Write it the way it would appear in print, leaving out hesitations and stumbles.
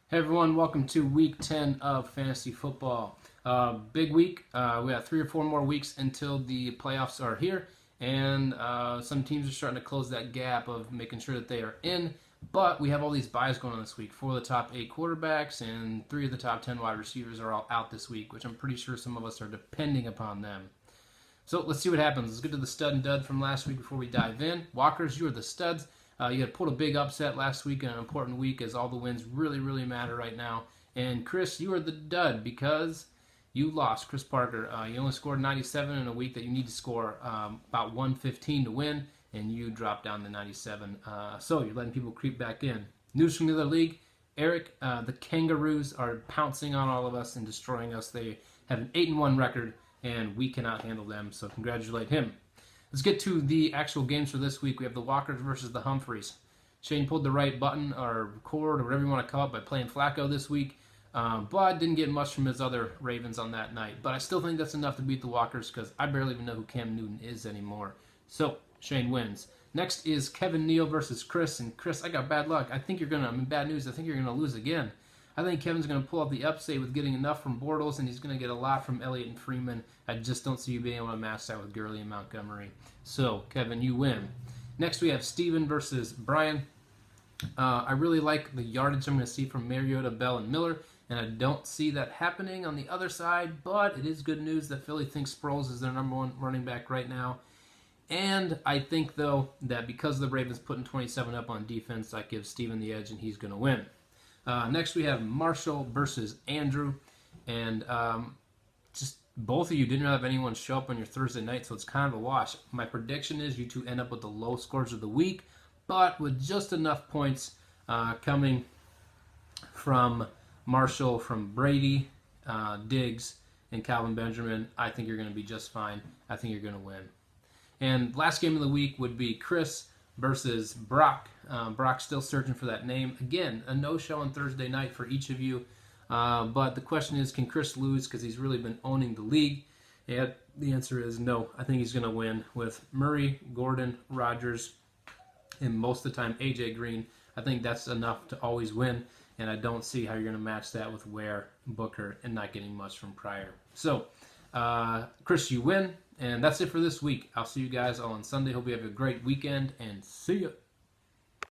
Hey everyone, welcome to week 10 of fantasy football. Big week. We got 3 or 4 more weeks until the playoffs are here, and some teams are starting to close that gap of making sure that they are in. But we have all these buys going on this week. 4 of the top 8 quarterbacks and 3 of the top 10 wide receivers are all out this week, which I'm pretty sure some of us are depending upon them. So let's see what happens. Let's get to the stud and dud from last week before we dive in. Walkers, you are the studs. You had pulled a big upset last week in an important week as all the wins really matter right now. And Chris, you are the dud because you lost. Chris Parker, you only scored 97 in a week that you need to score about 115 to win, and you dropped down to 97. So you're letting people creep back in. News from the other league. Eric, the Kangaroos are pouncing on all of us and destroying us. They have an 8-1 record, and we cannot handle them, so congratulate him. Let's get to the actual games for this week. We have the Walkers versus the Humphreys. Shane pulled the right button or cord or whatever you want to call it by playing Flacco this week, but didn't get much from his other Ravens on that night. But I still think that's enough to beat the Walkers because I barely even know who Cam Newton is anymore. So Shane wins. Next is Kevin Neal versus Chris. And Chris, I got bad luck. I'm in bad news. I think you're going to lose again. I think Kevin's going to pull out the upstate with getting enough from Bortles, and he's going to get a lot from Elliott and Freeman. I just don't see you being able to match that with Gurley and Montgomery. So, Kevin, you win. Next, we have Steven versus Brian. I really like the yardage I'm going to see from Mariota, Bell, and Miller, and I don't see that happening on the other side, but it is good news that Philly thinks Sproles is their #1 running back right now. And I think, though, that because the Ravens putting 27 up on defense, that gives Steven the edge, and he's going to win. Next, we have Marshall versus Andrew, and just both of you didn't have anyone show up on your Thursday night, so it's kind of a wash. My prediction is you two end up with the low scores of the week, but with just enough points coming from Marshall, from Brady, Diggs, and Calvin Benjamin, I think you're going to be just fine. I think you're going to win. And last game of the week would be Chris versus Brock. Brock's still searching for that name. Again, a no-show on Thursday night for each of you. But the question is, can Chris lose because he's really been owning the league? And the answer is no. I think he's going to win with Murray, Gordon, Rodgers, and most of the time A.J. Green. I think that's enough to always win, and I don't see how you're going to match that with Ware, Booker, and not getting much from Pryor. So, Chris, you win, and that's it for this week. I'll see you guys all on Sunday. Hope you have a great weekend, and see ya.